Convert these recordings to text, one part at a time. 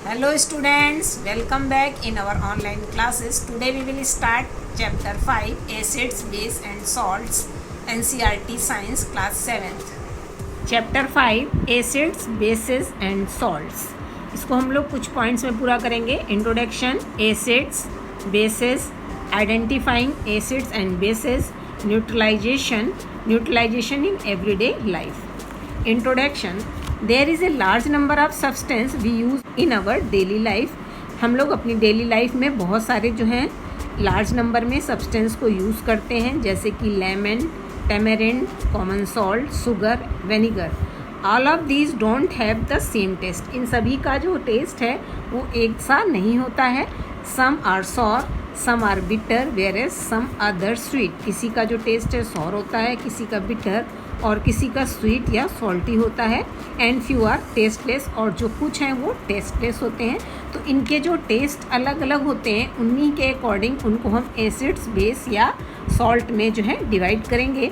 Hello students, welcome back in our online classes. Today we will start chapter 5 Acids, Base and Salts NCERT Science class 7th. Chapter 5 Acids, Bases and Salts. इसको हम लोग कुछ points में पूरा करेंगे. Introduction, acids, bases, identifying acids and bases, neutralisation in everyday life. Introduction. There is a large number of substance we use in our daily life. हम लोग अपनी डेली लाइफ में बहुत सारे जो हैं लार्ज नंबर में सब्सटेंस को यूज़ करते हैं, जैसे कि lemon, tamarind, common salt, sugar, vinegar. All of these don't have the same taste. इन सभी का जो टेस्ट है वो एक सा नहीं होता है. Some are sour, some are bitter, whereas some other sweet. किसी का जो टेस्ट है सॉर होता है, किसी का बिटर और किसी का स्वीट या सॉल्टी होता है. एंड फ्यू आर टेस्टलेस, और जो कुछ हैं वो टेस्टलेस होते हैं. तो इनके जो टेस्ट अलग अलग होते हैं उन्हीं के अकॉर्डिंग उनको हम एसिड्स, बेस या सॉल्ट में जो है डिवाइड करेंगे.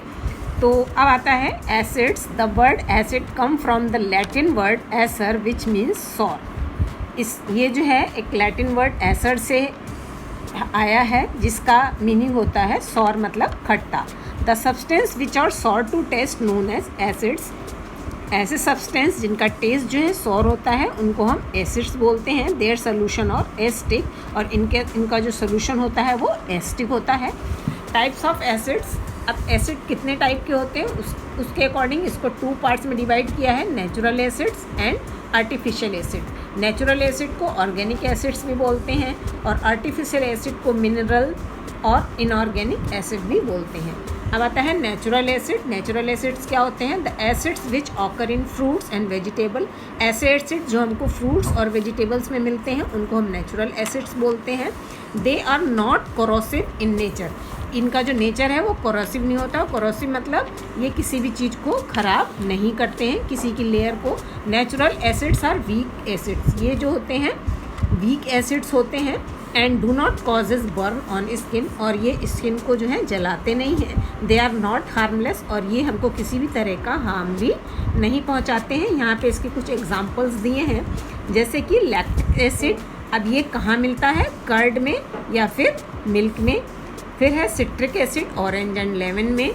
तो अब आता है acids. The word acid come from the Latin word acer which means sour. ये जो है एक लैटिन वर्ड एसर से आया है जिसका मीनिंग होता है सॉर, मतलब खट्टा. The substance which are sour to taste known as acids. ऐसे सब्सटेंस जिनका टेस्ट जो है सॉर होता है उनको हम एसिड्स बोलते हैं. देयर सोल्यूशन और एसिडिक, और इनका जो सोल्यूशन होता है वो एसिडिक होता है. Types of acids. अब एसिड कितने टाइप के होते हैं उसके अकॉर्डिंग इसको 2 पार्ट्स में डिवाइड किया है, natural acids and artificial acid. Natural acid को ऑर्गेनिक एसिड्स भी बोलते हैं और आर्टिफिशियल एसिड को मिनरल और इनऑर्गेनिक एसिड भी बोलते हैं. अब आता है नेचुरल एसिड. नेचुरल एसिड्स क्या होते हैं? The acids which occur in fruits and vegetable. ऐसे एसिड्स जो हमको फ्रूट्स और वेजिटेबल्स में मिलते हैं उनको हम नेचुरल एसिड्स बोलते हैं. They are not corrosive in nature. इनका जो नेचर है वो कोरोसिव नहीं होता. कोरोसिव मतलब ये किसी भी चीज़ को ख़राब नहीं करते हैं, किसी की लेयर को. Natural acids are weak acids. ये जो होते हैं वीक एसिड्स होते हैं. And do not causes burn on skin, और ये स्किन को जो है जलाते नहीं हैं. दे आर नॉट हार्मलेस, और ये हमको किसी भी तरह का हार्म भी नहीं पहुंचाते हैं. यहाँ पे इसके कुछ एग्जांपल्स दिए हैं, जैसे कि लैक्टिक एसिड. अब ये कहाँ मिलता है? कर्ड में या फिर मिल्क में. फिर है citric acid orange and lemon में.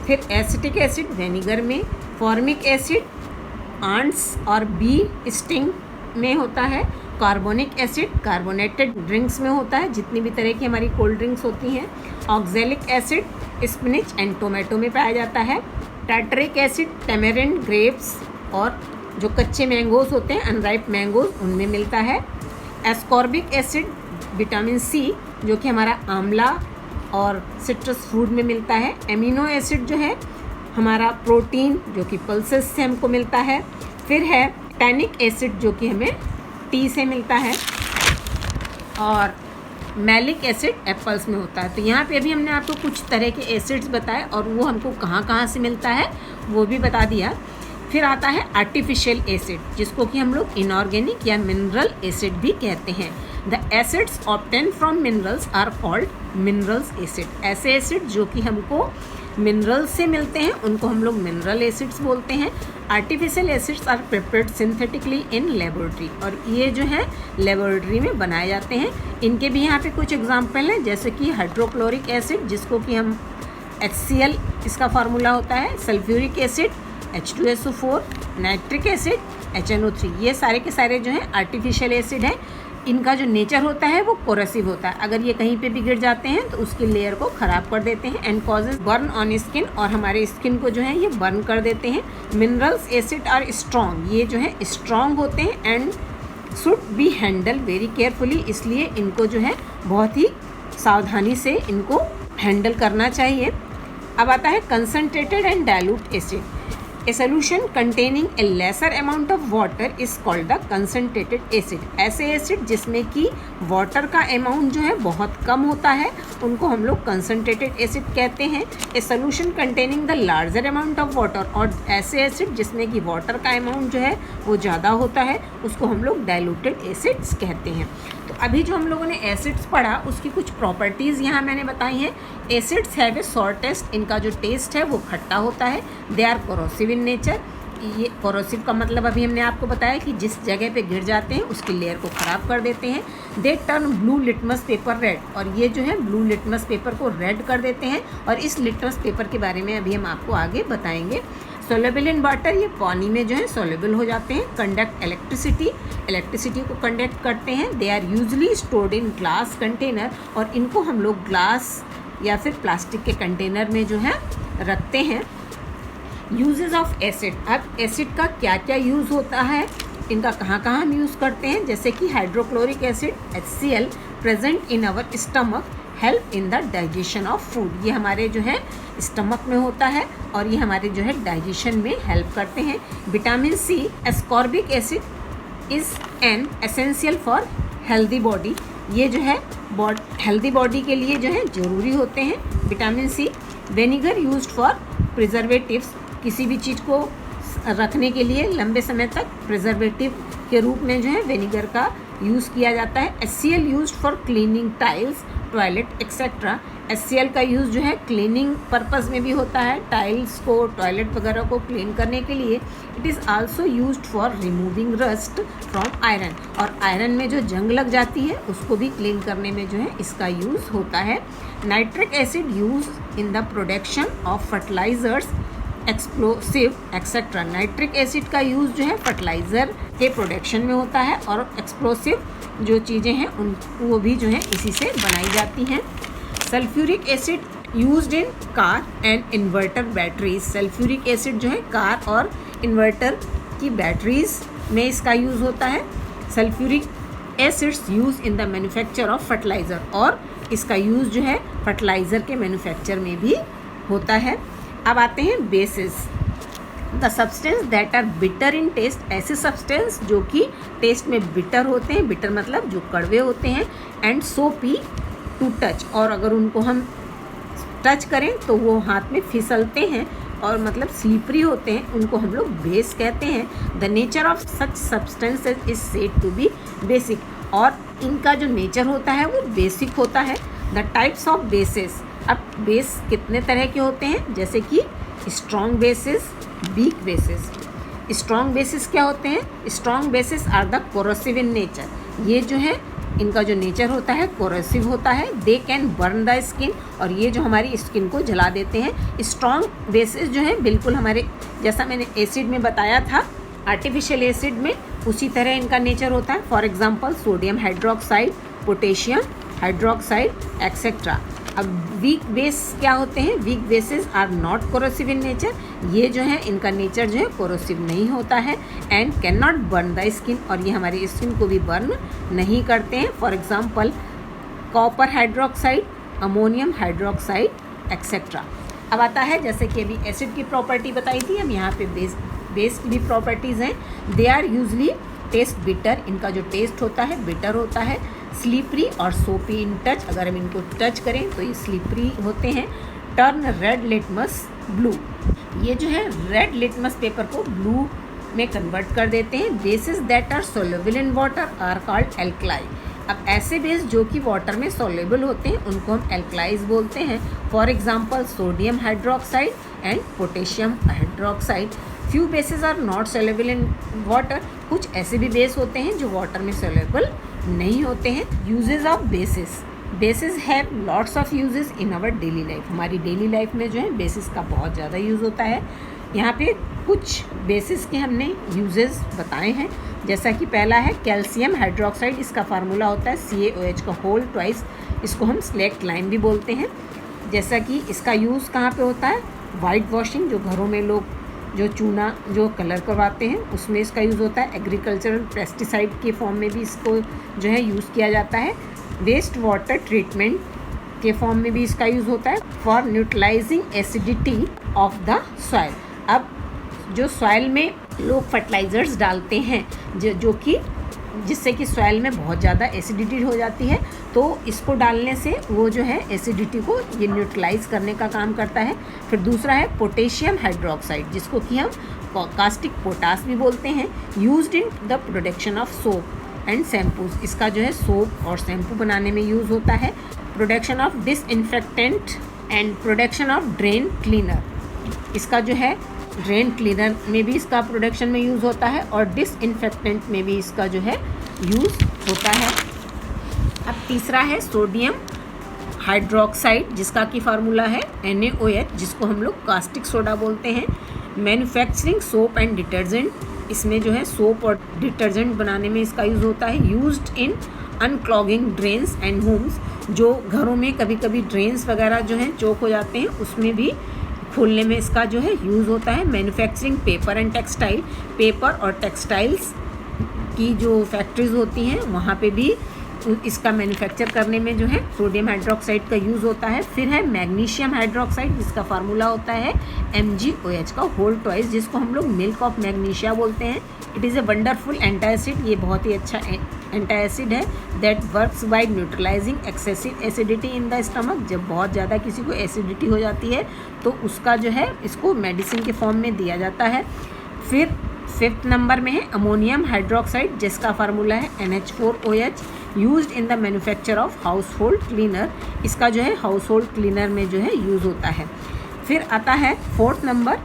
फिर एसिटिक एसिड विनेगर में. फॉर्मिक एसिड आंट्स और बी स्टिंग में होता है. कार्बोनिक एसिड कार्बोनेटेड ड्रिंक्स में होता है, जितनी भी तरह की हमारी कोल्ड ड्रिंक्स होती हैं. Oxalic acid spinach and tomato में पाया जाता है. टार्टरिक एसिड टेमेरिंड, ग्रेप्स और जो कच्चे मैंगोज होते हैं, अनराइप मैंगोज, उनमें मिलता है. एस्कॉर्बिक एसिड विटामिन सी जो कि हमारा आंवला और सिट्रस फ्रूट में मिलता है. एमिनो एसिड जो है हमारा प्रोटीन जो कि पल्सेस से हमको मिलता है. फिर है टैनिक एसिड जो कि हमें टी से मिलता है. और मैलिक एसिड एप्पल्स में होता है. तो यहाँ पे अभी हमने आपको कुछ तरह के एसिड्स बताए और वो हमको कहाँ कहाँ से मिलता है वो भी बता दिया. फिर आता है आर्टिफिशियल एसिड, जिसको कि हम लोग इनऑर्गेनिक या मिनरल एसिड भी कहते हैं. The acids obtain from minerals are called minerals acid. ऐसे एसिड जो कि हमको मिनरल्स से मिलते हैं उनको हम लोग मिनरल एसिड्स बोलते हैं. Artificial acids are prepared synthetically in laboratory, और ये जो है लेबोरेटरी में बनाए जाते हैं. इनके भी यहाँ पे कुछ एग्जांपल हैं, जैसे कि हाइड्रोक्लोरिक एसिड जिसको कि हम HCl इसका फार्मूला होता है. Sulphuric acid H2SO4, nitric acid HNO3. ये सारे के सारे जो हैं आर्टिफिशियल एसिड हैं. इनका जो नेचर होता है वो कोरोसिव होता है. अगर ये कहीं पे भी गिर जाते हैं तो उसकी लेयर को ख़राब कर देते हैं. And causes burn on skin, और हमारे स्किन को जो है ये बर्न कर देते हैं. Minerals acid are strong. ये जो है स्ट्रॉन्ग होते हैं and should be handle very carefully. इसलिए इनको जो है बहुत ही सावधानी से इनको हैंडल करना चाहिए. अब आता है concentrated and dilute acid. A solution containing a lesser amount of water is called the concentrated acid. ऐसे एसिड जिसमें कि वाटर का अमाउंट जो है बहुत कम होता है उनको हम लोग कंसनट्रेटेड एसिड कहते हैं. A solution containing the larger amount of water, और ऐसे एसिड जिसमें कि वाटर का अमाउंट जो है वो ज़्यादा होता है उसको हम लोग डाइल्यूटेड एसिड्स कहते हैं. तो अभी जो हम लोगों ने एसिड्स पढ़ा उसकी कुछ प्रॉपर्टीज़ यहाँ मैंने बताई हैं. Acids have a sour taste. इनका जो टेस्ट है वो खट्टा होता है. They are corrosive in nature. ये कोरोसिव का मतलब अभी हमने आपको बताया कि जिस जगह पे गिर जाते हैं उसकी लेयर को ख़राब कर देते हैं। They turn blue litmus paper red, और ये जो है ब्लू लिटमस पेपर को रेड कर देते हैं, और इस लिटमस पेपर के बारे में अभी हम आपको आगे बताएंगे। सोलेबल इन वाटर, ये पानी में जो है सोलेबल हो जाते हैं। कंडक्ट इलेक्ट्रिसिटी को कंडक्ट करते हैं। They are usually stored in glass container, और इनको हम लोग ग्लास या फिर प्लास्टिक के कंटेनर में जो है रखते हैं। यूजेस ऑफ एसिड, अब एसिड का क्या क्या यूज़ होता है, इनका कहाँ कहाँ हम यूज़ करते हैं, जैसे कि hydrochloric acid HCl present in our stomach help in the digestion of food, ये हमारे जो है स्टमक में होता है और ये हमारे जो है डाइजेशन में हेल्प करते हैं। Vitamin C, ascorbic acid is an essential for healthy body, ये जो है हेल्दी बॉडी के लिए जो है ज़रूरी होते हैं vitamin C। Vinegar used for preservatives, किसी भी चीज़ को रखने के लिए लंबे समय तक प्रिजर्वेटिव के रूप में जो है विनेगर का यूज़ किया जाता है। HCl used for cleaning tiles, toilet etcetera, HCl का यूज़ जो है क्लीनिंग पर्पस में भी होता है, टाइल्स को, टॉयलेट वगैरह को क्लीन करने के लिए। It is also used for removing rust from iron, और आयरन में जो जंग लग जाती है उसको भी क्लीन करने में जो है इसका यूज़ होता है। Nitric acid use in the production of fertilisers, explosive etcetera, nitric acid का यूज़ जो है फर्टिलाइज़र के प्रोडक्शन में होता है, और एक्सप्लोसिव जो चीज़ें हैं उन वो भी जो है इसी से बनाई जाती हैं। Sulphuric acid used in car and inverter batteries, sulphuric acid जो है कार और इन्वर्टर की बैटरीज में इसका यूज़ होता है। Sulphuric acids use in the manufacture of fertiliser, और इसका यूज़ जो है फर्टिलाइज़र के मैन्युफैक्चर में भी होता है। अब आते हैं bases, the substance that are bitter in taste, ऐसे सब्सटेंस जो कि टेस्ट में बिटर होते हैं, बिटर मतलब जो कड़वे होते हैं, एंड सोपी टू टच, और अगर उनको हम टच करें तो वो हाथ में फिसलते हैं और मतलब स्लिपरी होते हैं, उनको हम लोग बेस कहते हैं। The nature of such substances is said to be basic, और इनका जो नेचर होता है वो बेसिक होता है। द टाइप्स ऑफ बेसिस, अब बेस कितने तरह के होते हैं, जैसे कि strong bases, weak bases. Strong bases क्या होते हैं, strong bases are the corrosive in nature, ये जो है इनका जो नेचर होता है कोरोसिव होता है। They can burn the skin, और ये जो हमारी स्किन को जला देते हैं। स्ट्रॉन्ग बेसिस जो है बिल्कुल हमारे जैसा मैंने एसिड में बताया था, आर्टिफिशियल एसिड में, उसी तरह इनका नेचर होता है। For example sodium hydroxide, potassium hydroxide etcetera. अब वीक बेस क्या होते हैं, weak bases are not corrosive in nature, ये जो है इनका नेचर जो है कोरोसिव नहीं होता है। And can not burn the skin, और ये हमारी स्किन को भी बर्न नहीं करते हैं। For example copper hydroxide, ammonium hydroxide etcetera. अब आता है जैसे कि अभी एसिड की प्रॉपर्टी बताई थी, अब यहाँ पे बेस की भी प्रॉपर्टीज़ हैं। They are usually taste bitter, इनका जो टेस्ट होता है बिटर होता है। स्लिपरी और सोपी इन टच, अगर हम इनको टच करें तो ये स्लिपरी होते हैं। टर्न रेड लिटमस ब्लू, ये जो है रेड लिटमस पेपर को ब्लू में कन्वर्ट कर देते हैं। Bases that are soluble in water are called alkali, अब ऐसे बेस जो कि वाटर में सोलेबल होते हैं उनको हम एल्कलाइज बोलते हैं। For example sodium hydroxide and potassium hydroxide. Few bases are not soluble in water, कुछ ऐसे भी बेस होते हैं जो वाटर में सोलेबल नहीं होते हैं। Uses of bases, bases have lots of uses in our daily life, हमारी डेली लाइफ में जो है बेसिस का बहुत ज़्यादा यूज़ होता है। यहाँ पे कुछ बेसिस के हमने यूजेस बताए हैं, जैसा कि पहला है कैल्शियम हाइड्रोक्साइड, इसका फार्मूला होता है CaOH का होल ट्वाइस, इसको हम स्लेक्ट लाइन भी बोलते हैं। जैसा कि इसका यूज़ कहाँ पे होता है, वाइट वॉशिंग, जो घरों में लोग जो चूना जो कलर करवाते हैं उसमें इसका यूज़ होता है। एग्रीकल्चरल पेस्टिसाइड के फॉर्म में भी इसको जो है यूज़ किया जाता है। वेस्ट वाटर ट्रीटमेंट के फॉर्म में भी इसका यूज़ होता है। For neutralising acidity of the soil, अब जो सॉइल में लोग फर्टिलाइज़र्स डालते हैं जो कि जिससे कि सॉइल में बहुत ज़्यादा एसिडिटी हो जाती है, तो इसको डालने से वो जो है एसिडिटी को ये न्यूट्रलाइज करने का काम करता है। फिर दूसरा है पोटेशियम हाइड्रोक्साइड, जिसको कि हम कास्टिक पोटास भी बोलते हैं। Used in the production of soap and shampoos, इसका जो है सोप और शैम्पू बनाने में यूज़ होता है। Production of disinfectant and production of drain cleaner, इसका जो है ड्रेन क्लीनर में भी इसका प्रोडक्शन में यूज़ होता है और डिसइंफेक्टेंट में भी इसका जो है यूज़ होता है। अब तीसरा है सोडियम हाइड्रोक्साइड, जिसका की फार्मूला है NaOH, जिसको हम लोग कास्टिक सोडा बोलते हैं। मैन्युफैक्चरिंग सोप एंड डिटर्जेंट, इसमें जो है सोप और डिटर्जेंट बनाने में इसका यूज़ होता है। Used in unclogging drains and homes, जो घरों में कभी कभी ड्रेन्स वगैरह जो हैं चौक हो जाते हैं, उसमें भी खोलने में इसका जो है यूज़ होता है। Manufacturing paper and textile, paper और टेक्सटाइल्स की जो फैक्ट्रीज होती हैं वहाँ पे भी इसका मैन्युफैक्चर करने में जो है सोडियम हाइड्रोक्साइड का यूज़ होता है। फिर है मैग्नीशियम हाइड्रोक्साइड, जिसका फार्मूला होता है MgOH का होल ट्वाइस, जिसको हम लोग मिल्क ऑफ मैग्नीशिया बोलते हैं। It is a wonderful antacid, ये बहुत ही अच्छा एंटासिड है। That works by neutralising excessive acidity in the stomach, जब बहुत ज़्यादा किसी को एसिडिटी हो जाती है तो उसका जो है इसको मेडिसिन के फॉर्म में दिया जाता है। फिर 5th नंबर में है अमोनियम हाइड्रोक्साइड, जिसका फार्मूला है NH4OH, used in the manufacture of house hold cleaner, इसका जो है हाउस होल्ड क्लीनर में जो है यूज़ होता है। फिर आता है 4th number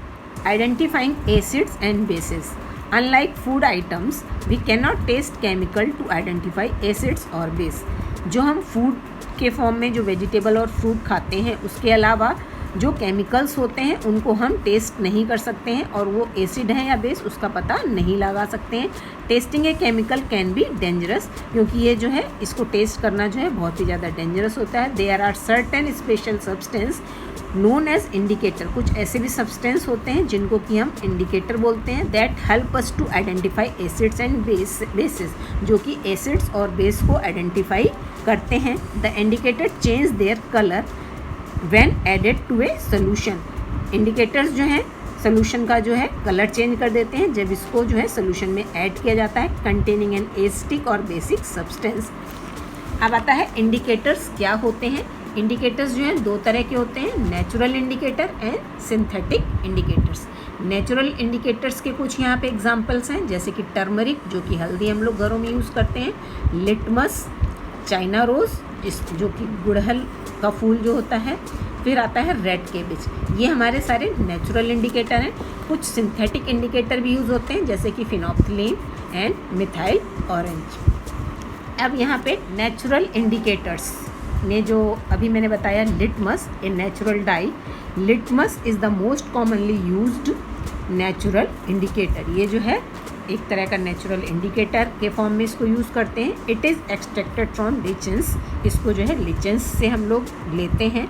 identifying acids and bases. Unlike food items we can not taste chemical to identify acids और बेस। जो हम फूड के फॉर्म में जो वेजिटेबल और फ्रूट खाते हैं, उसके अलावा जो केमिकल्स होते हैं उनको हम टेस्ट नहीं कर सकते हैं और वो एसिड है या बेस उसका पता नहीं लगा सकते हैं। Tasting a chemical can be dangerous, क्योंकि ये जो है इसको टेस्ट करना जो है बहुत ही ज़्यादा डेंजरस होता है। There are certain special substance known as indicator, कुछ ऐसे भी सब्सटेंस होते हैं जिनको कि हम इंडिकेटर बोलते हैं। That help us to identify acids and bases, जो कि एसिड्स और बेस को आइडेंटिफाई करते हैं। The indicator change their colour when added to a solution. Indicators जो हैं सोल्यूशन का जो है कलर चेंज कर देते हैं जब इसको जो है सोल्यूशन में ऐड किया जाता है। कंटेनिंग एन एसिटिक और बेसिक सब्सटेंस। अब आता है इंडिकेटर्स क्या होते हैं। इंडिकेटर्स जो हैं 2 तरह के होते हैं, natural indicator and synthetic indicators. Natural indicators के कुछ यहाँ पे एग्जांपल्स हैं, जैसे कि टर्मरिक, जो कि हल्दी हम लोग घरों में यूज़ करते हैं, लिटमस, चाइना रोज़, जो कि गुड़हल का फूल जो होता है। फिर आता है रेड केबेज। ये हमारे सारे नेचुरल इंडिकेटर हैं। कुछ सिंथेटिक इंडिकेटर भी यूज़ होते हैं, जैसे कि फिनोप्थिलीन एंड मिथाइल ऑरेंज। अब यहाँ पे नेचुरल इंडिकेटर्स में जो अभी मैंने बताया, litmus a natural die. Litmus is the most commonly used natural indicator. ये जो है एक तरह का नेचुरल इंडिकेटर के फॉर्म में इसको यूज़ करते हैं। इट इज़ एक्सट्रैक्टेड फ्रॉम लिचेंस, इसको जो है लिचेंस से हम लोग लेते हैं।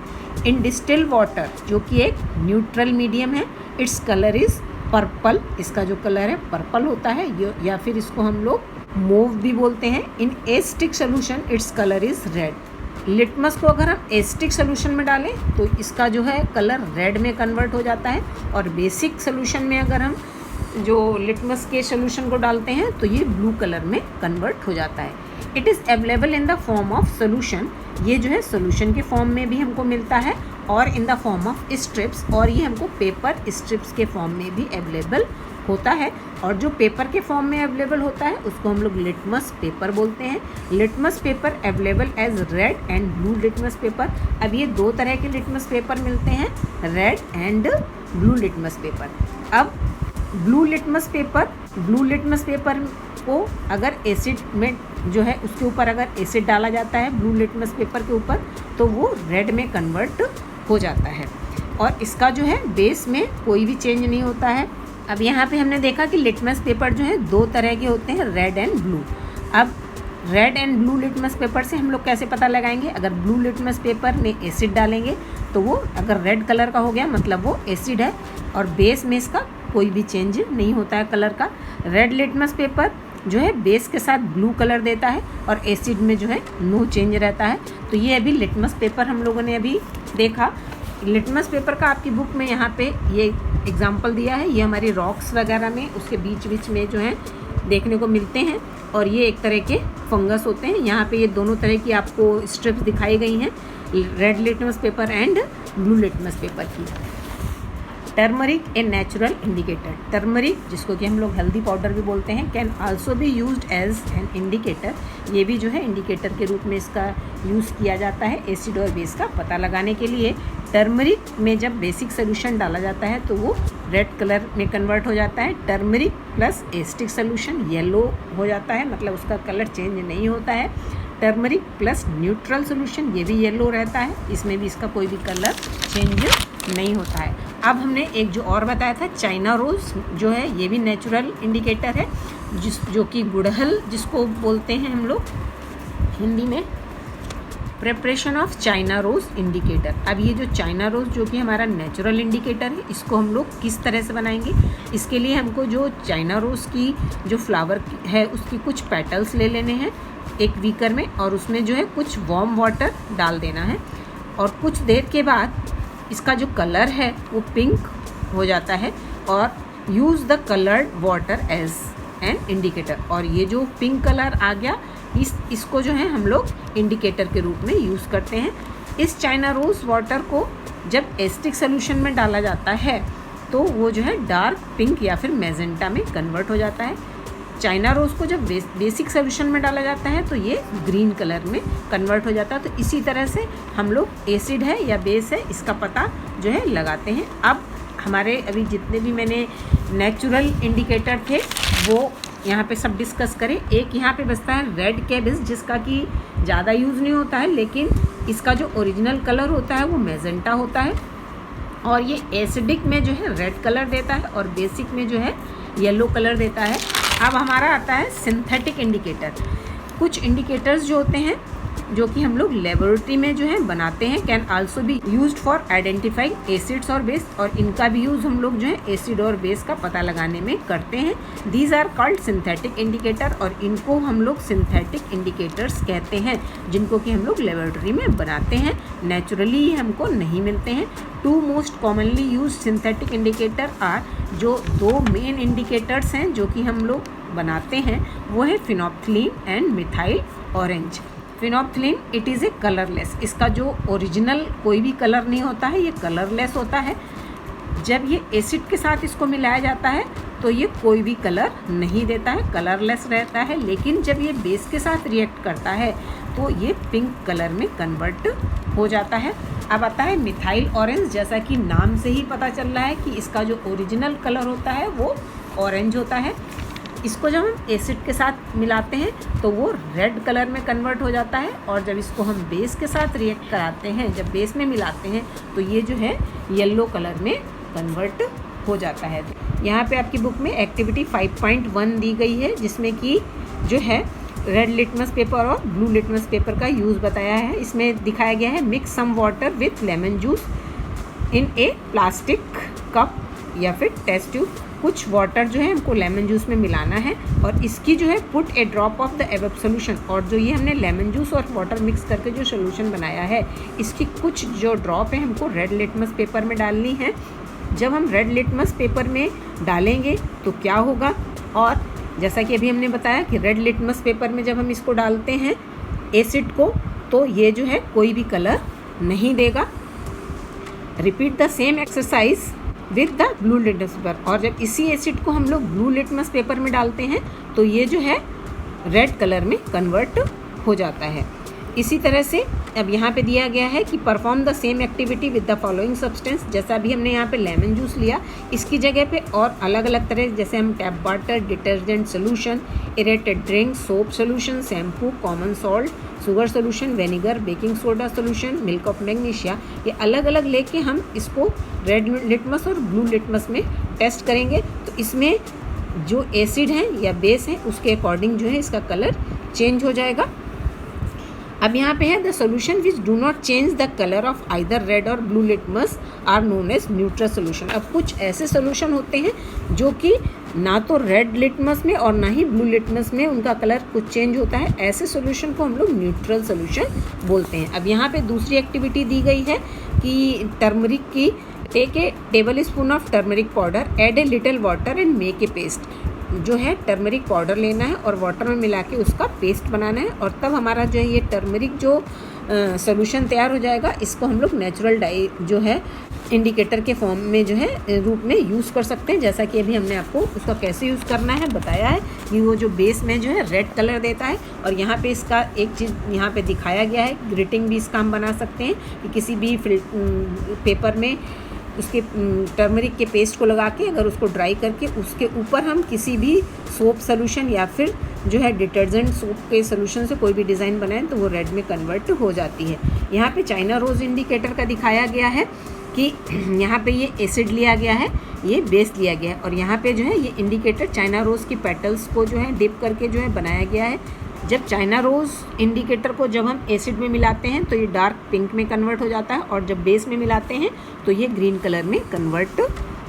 इन डिस्टिल वाटर, जो कि एक न्यूट्रल मीडियम है, इट्स कलर इज़ पर्पल, इसका जो कलर है पर्पल होता है, या फिर इसको हम लोग मोव भी बोलते हैं। In acetic solution its colour is red. Litmus को अगर हम एसिटिक सोल्यूशन में डालें तो इसका जो है कलर रेड में कन्वर्ट हो जाता है, और बेसिक सोल्यूशन में अगर हम जो लिटमस के सोल्यूशन को डालते हैं तो ये ब्लू कलर में कन्वर्ट हो जाता है। It is available in the form of solution, ये जो है सोल्यूशन के फॉर्म में भी हमको मिलता है, और in the form of strips, और ये हमको पेपर स्ट्रिप्स के फॉर्म में भी अवेलेबल होता है। और जो पेपर के फॉर्म में अवेलेबल होता है उसको हम लोग लिटमस पेपर बोलते हैं। Litmus paper available as red and blue litmus paper. अब ये 2 तरह के लिटमस पेपर मिलते हैं, red and blue litmus paper. अब ब्लू लिटमस पेपर को अगर एसिड में जो है उसके ऊपर अगर एसिड डाला जाता है ब्लू लिटमस पेपर के ऊपर, तो वो रेड में कन्वर्ट हो जाता है, और इसका जो है बेस में कोई भी चेंज नहीं होता है। अब यहाँ पे हमने देखा कि लिटमस पेपर जो है 2 तरह के होते हैं, रेड एंड ब्लू। अब red and blue litmus paper से हम लोग कैसे पता लगाएंगे? अगर ब्लू लिटमस पेपर में एसिड डालेंगे तो वो अगर रेड कलर का हो गया मतलब वो एसिड है, और बेस में इसका कोई भी चेंज नहीं होता है कलर का। रेड लिटमस पेपर जो है बेस के साथ ब्लू कलर देता है, और एसिड में जो है नो चेंज रहता है। तो ये अभी लिटमस पेपर हम लोगों ने अभी देखा। लिटमस पेपर का आपकी बुक में यहाँ पे ये एग्जाम्पल दिया है, ये हमारी रॉक्स वगैरह में उसके बीच में जो है देखने को मिलते हैं, और ये एक तरह के फंगस होते हैं। यहाँ पे ये दोनों तरह की आपको स्ट्रिप्स दिखाई गई हैं, red litmus paper and blue litmus paper की। Turmeric a natural indicator. Turmeric, जिसको कि हम लोग हल्दी पाउडर भी बोलते हैं, can also be used as an indicator. ये भी जो है इंडिकेटर के रूप में इसका यूज़ किया जाता है एसिड और बेस का पता लगाने के लिए। टर्मरिक में जब बेसिक सोल्यूशन डाला जाता है तो वो रेड कलर में कन्वर्ट हो जाता है। Turmeric plus acetic solution yellow हो जाता है, मतलब उसका कलर चेंज नहीं होता है। टर्मरिक प्लस न्यूट्रल सोल्यूशन, ये भी येलो रहता है, इसमें भी इसका कोई भी कलर चेंज नहीं होता है। अब हमने एक जो और बताया था चाइना रोज़, जो है ये भी नेचुरल इंडिकेटर है, जो कि गुड़हल जिसको बोलते हैं हम लोग हिंदी में। Preparation of China rose indicator. अब ये जो चाइना रोज़ जो कि हमारा नेचुरल इंडिकेटर है, इसको हम लोग किस तरह से बनाएंगे? इसके लिए हमको जो चाइना रोज़ की जो फ्लावर है उसकी कुछ पेटल्स ले लेने हैं एक बीकर में, और उसमें जो है कुछ वार्म वाटर डाल देना है, और कुछ देर के बाद इसका जो कलर है वो पिंक हो जाता है, और use the coloured water as an indicator. और ये जो पिंक कलर आ गया, इसको जो है हम लोग इंडिकेटर के रूप में यूज़ करते हैं। इस चाइना रोज़ वाटर को जब एसिटिक सोल्यूशन में डाला जाता है तो वो जो है डार्क पिंक या फिर मैजेंटा में कन्वर्ट हो जाता है। चाइना रोज़ को जब बेसिक सोल्यूशन में डाला जाता है तो ये ग्रीन कलर में कन्वर्ट हो जाता है। तो इसी तरह से हम लोग एसिड है या बेस है इसका पता जो है लगाते हैं। अब हमारे अभी जितने भी मैंने नेचुरल इंडिकेटर थे वो यहाँ पे सब डिस्कस करें। एक यहाँ पे बचता है रेड कैबिस, जिसका कि ज़्यादा यूज़ नहीं होता है, लेकिन इसका जो ओरिजिनल कलर होता है वो मैजेंटा होता है, और ये एसिडिक में जो है रेड कलर देता है और बेसिक में जो है येलो कलर देता है। अब हमारा आता है सिंथेटिक इंडिकेटर। कुछ इंडिकेटर्स जो होते हैं जो कि हम लोग लेबोरेटरी में जो है बनाते हैं, can also be used for identifying acids और बेस, और इनका भी यूज़ हम लोग जो है एसिड और बेस का पता लगाने में करते हैं। These are called synthetic indicator, और इनको हम लोग सिंथेटिक इंडिकेटर्स कहते हैं, जिनको कि हम लोग लेबोरेटरी में बनाते हैं, नेचुरली हमको नहीं मिलते हैं। Two most commonly use synthetic indicator are, जो दो मेन इंडिकेटर्स हैं जो कि हम लोग बनाते हैं वो है phenolphthalein and methyl orange. Phenolphthalein it is a colourless, इसका जो ओरिजिनल कोई भी कलर नहीं होता है, ये कलरलेस होता है। जब ये एसिड के साथ इसको मिलाया जाता है तो ये कोई भी कलर नहीं देता है, कलरलेस रहता है। लेकिन जब ये बेस के साथ रिएक्ट करता है तो ये पिंक कलर में कन्वर्ट हो जाता है। अब आता है मिथाइल ऑरेंज। जैसा कि नाम से ही पता चल रहा है कि इसका जो ओरिजिनल कलर होता है वो ऑरेंज होता है। इसको जब हम एसिड के साथ मिलाते हैं तो वो रेड कलर में कन्वर्ट हो जाता है, और जब इसको हम बेस के साथ रिएक्ट कराते हैं, जब बेस में मिलाते हैं तो ये जो है येलो कलर में कन्वर्ट हो जाता है। यहाँ पे आपकी बुक में एक्टिविटी 5.1 दी गई है, जिसमें कि जो है रेड लिटमस पेपर और ब्लू लिटमस पेपर का यूज़ बताया है। इसमें दिखाया गया है mix some water with lemon juice in a plastic cup या फिर टेस्ट ट्यूब। कुछ वाटर जो है हमको लेमन जूस में मिलाना है, और इसकी जो है put A drop of the above solution, और जो ये हमने लेमन जूस और वाटर मिक्स करके जो सोल्यूशन बनाया है इसकी कुछ जो ड्रॉप है हमको रेड लिटमस पेपर में डालनी है। जब हम रेड लिटमस पेपर में डालेंगे तो क्या होगा, और जैसा कि अभी हमने बताया कि रेड लिटमस पेपर में जब हम इसको डालते हैं एसिड को तो ये जो है कोई भी कलर नहीं देगा। Repeat the same exercise with the blue litmus paper, और जब इसी एसिड को हम लोग ब्लू लिटमस पेपर में डालते हैं तो ये जो है रेड कलर में कन्वर्ट हो जाता है। इसी तरह से अब यहाँ पे दिया गया है कि perform the same activity with the following substance. जैसा अभी हमने यहाँ पे लेमन जूस लिया, इसकी जगह पे और अलग अलग तरह, जैसे हम tap water, detergent solution, aerated drink, soap solution, shampoo, common salt, sugar solution, vinegar, baking soda solution, milk of magnesia, ये अलग अलग लेके हम इसको रेड लिटमस और ब्लू लिटमस में टेस्ट करेंगे। तो इसमें जो एसिड है या बेस है उसके अकॉर्डिंग जो है इसका कलर चेंज हो जाएगा। अब यहाँ पे है the solution which do not change the colour of either red और blue litmus are known as neutral solution. अब कुछ ऐसे सोल्यूशन होते हैं जो कि ना तो रेड लिटमस में और ना ही ब्लू लिटमस में उनका कलर कुछ चेंज होता है, ऐसे सोल्यूशन को हम लोग न्यूट्रल सोल्यूशन बोलते हैं। अब यहाँ पे दूसरी एक्टिविटी दी गई है कि टर्मरिक की, take a table spoon of turmeric powder, add a little water and make a paste. जो है टर्मरिक पाउडर लेना है और वाटर में मिला के उसका पेस्ट बनाना है, और तब हमारा जो है ये टर्मरिक जो सोल्यूशन तैयार हो जाएगा, इसको हम लोग नेचुरल डाई जो है इंडिकेटर के फॉर्म में जो है रूप में यूज़ कर सकते हैं। जैसा कि अभी हमने आपको उसका कैसे यूज़ करना है बताया है कि वो जो बेस में जो है रेड कलर देता है, और यहाँ पे इसका एक चीज़ यहाँ पे दिखाया गया है, ग्रिटिंग भी इसका हम बना सकते हैं कि किसी भी पेपर में उसके टर्मरिक के पेस्ट को लगा के अगर उसको ड्राई करके उसके ऊपर हम किसी भी सोप सोल्यूशन या फिर जो है डिटर्जेंट सोप के सोल्यूशन से कोई भी डिज़ाइन बनाएं तो वो रेड में कन्वर्ट हो जाती है। यहाँ पे चाइना रोज़ इंडिकेटर का दिखाया गया है कि यहाँ पे ये एसिड लिया गया है, ये बेस लिया गया है, और यहाँ पे जो है ये इंडिकेटर चाइना रोज़ की पेटल्स को जो है डिप करके जो है बनाया गया है। जब चाइना रोज़ इंडिकेटर को जब हम एसिड में मिलाते हैं तो ये डार्क पिंक में कन्वर्ट हो जाता है, और जब बेस में मिलाते हैं तो ये ग्रीन कलर में कन्वर्ट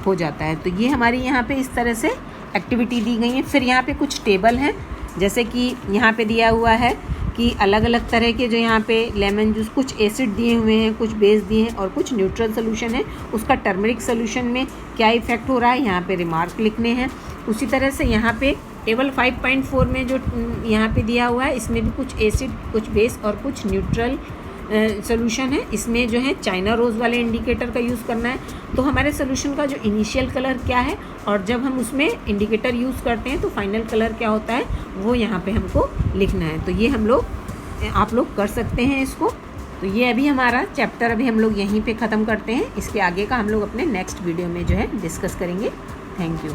हो जाता है। तो ये हमारी यहाँ पे इस तरह से एक्टिविटी दी गई है। फिर यहाँ पे कुछ टेबल हैं, जैसे कि यहाँ पे दिया हुआ है कि अलग अलग तरह के जो यहाँ पे लेमन जूस, कुछ एसिड दिए हुए हैं, कुछ बेस दिए हैं और कुछ न्यूट्रल सोल्यूशन है, उसका टर्मरिक सोल्यूशन में क्या इफ़ेक्ट हो रहा है यहाँ पे रिमार्क लिखने हैं। उसी तरह से यहाँ पे टेबल 5.4 में जो यहाँ पे दिया हुआ है, इसमें भी कुछ एसिड, कुछ बेस और कुछ न्यूट्रल सोल्यूशन है। इसमें जो है चाइना रोज़ वाले इंडिकेटर का यूज़ करना है। तो हमारे सोल्यूशन का जो इनिशियल कलर क्या है और जब हम उसमें इंडिकेटर यूज़ करते हैं तो फाइनल कलर क्या होता है वो यहाँ पे हमको लिखना है। तो ये हम लोग आप लोग कर सकते हैं इसको। तो ये अभी हमारा चैप्टर अभी हम लोग यहीं पे ख़त्म करते हैं। इसके आगे का हम लोग अपने नेक्स्ट वीडियो में जो है डिस्कस करेंगे। Thank you.